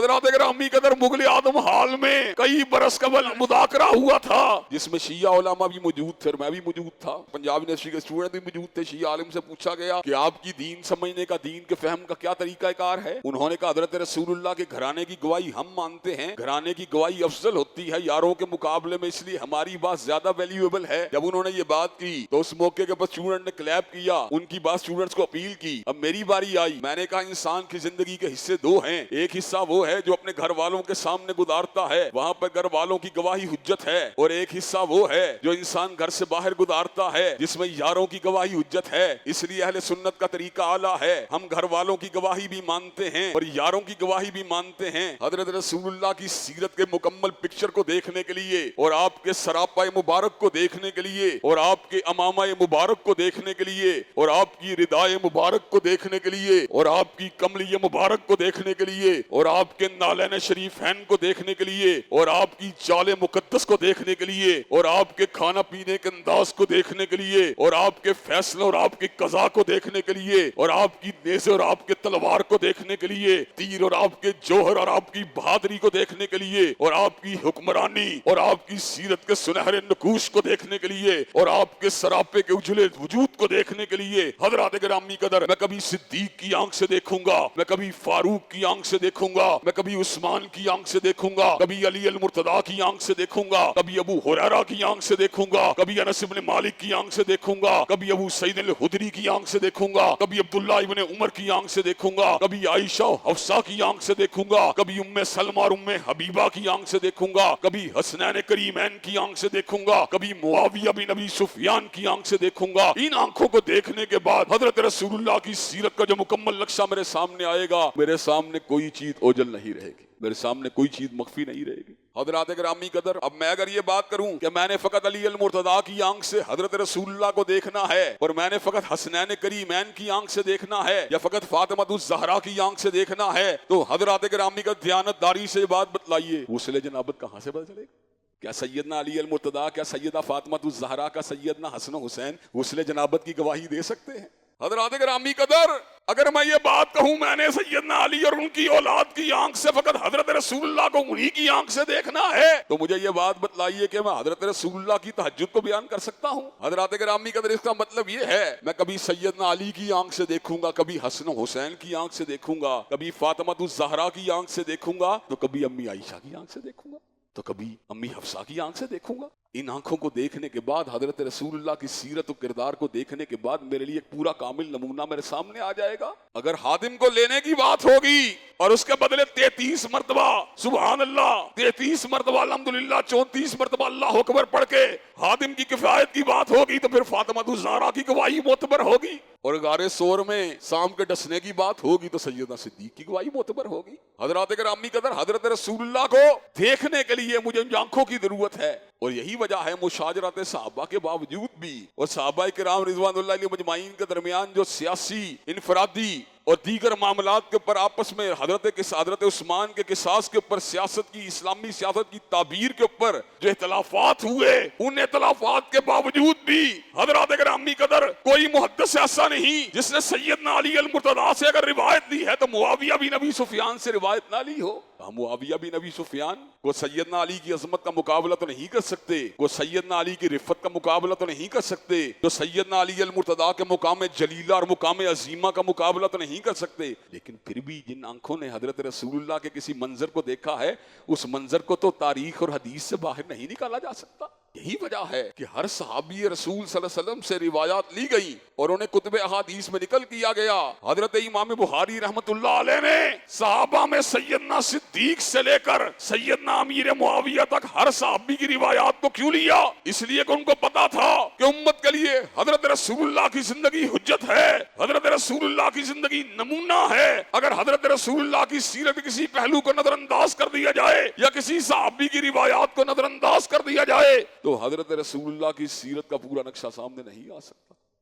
حضرات گرامی قدر مغل اعظم ہال میں کئی برس قبل مذاکرہ ہوا تھا جس میں شیعہ علماء بھی موجود تھے اور میں بھی موجود تھا، پنجاب یونیورسٹی کے اسٹوڈنٹ بھی موجود تھے۔ شیعہ عالم سے پوچھا گیا کہ آپ کی دین سمجھنے کا، دین کے فہم کا کیا طریقہ کار ہے؟ انہوں نے کہا حضرت رسول اللہ کے گھرانے کی گواہی ہم مانتے ہیں، گھرانے کی گواہی افضل ہوتی ہے یاروں کے مقابلے میں، اس لیے ہماری بات زیادہ ویلیویبل ہے۔ جب انہوں نے یہ بات کی تو اس موقع کے بعد اسٹوڈنٹ نے کلیپ کیا، ان کی بات اسٹوڈنٹس کو اپیل کی۔ اب میری باری آئی، میں نے کہا انسان کی زندگی کے حصے دو ہیں، ایک حصہ وہ ہے جو اپنے گھر والوں کے سامنے گزارتا ہے، وہاں پر گھر والوں کی گواہی حجت ہے، اور ایک حصہ وہ ہے جو انسان گھر سے باہر گزارتا ہے جس میں یاروں کی گواہی حجت ہے۔ اس لیے اہل سنت کا طریقہ اعلیٰ ہے، ہم گھر والوں کی گواہی بھی مانتے ہیں اور یاروں کی گواہی بھی مانتے ہیں۔ حضرت رسول اللہ کی سیرت کے مکمل پکچر کو دیکھنے کے لیے اور آپ کے سراپا مبارک کو دیکھنے کے لیے اور آپ کے امامہ مبارک کو دیکھنے کے لیے اور آپ کی ردائے مبارک کو دیکھنے کے لیے اور آپ کی کملی مبارک کو دیکھنے کے لیے اور آپ کے نالین شریفین کو دیکھنے کے لیے اور آپ کی چال مقدس کو دیکھنے کے لیے اور آپ کے کھانا پینے کے انداز کو دیکھنے کے لیے اور آپ کے فیصلوں اور آپ کی قضا کو دیکھنے کے لیے اور آپ کی نیزے اور آپ کے تلوار کو دیکھنے کے لیے، تیر اور آپ کے جوہر اور آپ کی بہادری کو دیکھنے کے لیے اور آپ کی حکمرانی اور آپ کی سیرت کے سنہرے نقوش کو دیکھنے کے لیے اور آپ کے سراپے کے اجلے وجود کو دیکھنے کے لیے حضرات گرامی قدر میں کبھی صدیق کی آنکھ سے دیکھوں گا، میں کبھی فاروق کی آنکھ سے دیکھوں گا، میں کبھی عثمان کی آنکھ سے دیکھوں گا، کبھی علی المرتضیٰ کی آنکھ سے دیکھوں گا، کبھی ابو ہریرہ کی آنکھ سے دیکھوں گا، کبھی انس بن مالک کی آنکھ سے دیکھوں گا، کبھی ابو سعید الخدری کی آنکھ سے دیکھوں گا، کبھی عبداللہ ابن عمر کی آنکھ سے دیکھوں گا، کبھی عائشہ و حفصہ کی آنکھ سے دیکھوں گا، کبھی ام سلمہ اور ام حبیبہ کی آنکھ سے دیکھوں گا، کبھی حسنین کریمین کی آنکھ سے دیکھوں گا، کبھی معاویہ بن ابی سفیان کی آنکھ سے دیکھوں گا۔ ان آنکھوں کو دیکھنے کے بعد حضرت رسول اللہ کی سیرت کا جو مکمل نقشہ میرے سامنے آئے گا، میرے سامنے کوئی چیز اوجل نہیں رہے گی، میرے سامنے کوئی چیز مخفی نہیں رہے گی۔ حضرات گرامی قدر اب میں اگر یہ بات کروں کہ میں نے فقط علی المرتضیٰ کی آنکھ سے حضرت رسول اللہ کو دیکھنا ہے اور میں نے فقط حسنین کریمین کی آنکھ سے دیکھنا ہے یا فقط فاطمہ الزہرا کی آنکھ سے دیکھنا ہے، تو حضرات گرامی قدر دیانت داری سے یہ بات بتلائیے غسل جنابت کہاں سے پتہ چلے گا؟ کیا سیدنا علی المرتضیٰ، کیا سیدہ فاطمہ الزہرا، کا سیدنا حسن و حسین غسل جنابت کی گواہی دے سکتے ہیں؟ حضرات گرامی قدر اگر میں یہ بات کہوں میں نے سیدنا علی اور ان کی اولاد کی آنکھ سے فقط حضرت رسول اللہ کو انہی کی آنکھ سے دیکھنا ہے، تو مجھے یہ بات بتلائیے کہ میں حضرت رسول اللہ کی تہجد کو بیان کر سکتا ہوں؟ حضرات گرامی قدر اس کا مطلب یہ ہے میں کبھی سیدنا علی کی آنکھ سے دیکھوں گا، کبھی حسن و حسین کی آنکھ سے دیکھوں گا، کبھی فاطمہ الزہرا کی آنکھ سے دیکھوں گا، تو کبھی امی عائشہ کی آنکھ سے دیکھوں گا، تو کبھی امی حفصہ کی آنکھ سے دیکھوں گا۔ ان آنکھوں کو دیکھنے کے بعد حضرت رسول اللہ کی سیرت و کردار کو دیکھنے کے بعد میرے لیے ایک پورا کامل نمونہ میرے سامنے آ جائے گا۔ اگر خادم کو لینے کی بات ہوگی اور اس کے بدلے 33 مرتبہ سبحان اللہ، 33 مرتبہ الحمدللہ، 34 مرتبہ اللہ اکبر پڑھ کے خادم کی کفایت کی بات ہوگی تو پھر فاطمہ الزہرا کی گواہی معتبر ہوگی، اور غار سور میں سام کے ڈسنے کی بات ہوگی تو سیدنا صدیق کی گواہی معتبر ہوگی۔ حضرات گرامی قدر حضرت رسول اللہ کو دیکھنے کے لیے مجھے ان آنکھوں کی ضرورت ہے، اور یہی وجہ ہے مشاجرات صحابہ کے باوجود بھی اور صحابہ کرام رضوان اللہ علیہ مجمعین کے درمیان جو سیاسی، انفرادی اور دیگر معاملات کے اوپر آپس میں حضرت عثمان کے قصاص کے اوپر، سیاست کی، اسلامی سیاست کی تعبیر کے اوپر جو اختلافات ہوئے، ان اختلافات کے باوجود بھی حضرات گرامی قدر کوئی محدث ایسا نہیں جس نے سیدنا علی المرتضیٰ سے اگر روایت دی ہے تو معاویہ بن ابی سفیان سے روایت نہ لی ہو۔ معاویہ بن ابی سفیان کو سیدنا علی کی عظمت کا مقابلہ تو نہیں کر سکتے، وہ سیدنا علی کی رفت کا مقابلہ تو نہیں کر سکتے، جو سیدنا علی المرتضیٰ کے مقام جلیلہ اور مقام عظیمہ کا مقابلہ تو نہیں کر سکتے، لیکن پھر بھی جن آنکھوں نے حضرت رسول اللہ کے کسی منظر کو دیکھا ہے اس منظر کو تو تاریخ اور حدیث سے باہر نہیں نکالا جا سکتا۔ یہی وجہ ہے کہ ہر صحابی رسول صلی اللہ علیہ وسلم سے روایات لی گئی اور انہیں کتب احادیث میں نقل کیا گیا۔ حضرت امام بخاری رحمت اللہ علیہ نے صحابہ میں سیدنا صدیق سے لے کر سیدنا امیر معاویہ تک ہر صحابی کی روایات کو کیوں لیا؟ اس لیے کہ ان کو پتا تھا کہ امت کے لیے حضرت رسول اللہ کی زندگی حجت ہے، حضرت رسول اللہ کی زندگی نمونہ ہے۔ اگر حضرت رسول اللہ کی سیرت کسی پہلو کو نظر انداز کر دیا جائے یا کسی صحابی کی روایات کو نظر انداز کر دیا جائے تو حضرت رسول اللہ کی سیرت کا پورا نقشہ سامنے نہیں آ سکتا۔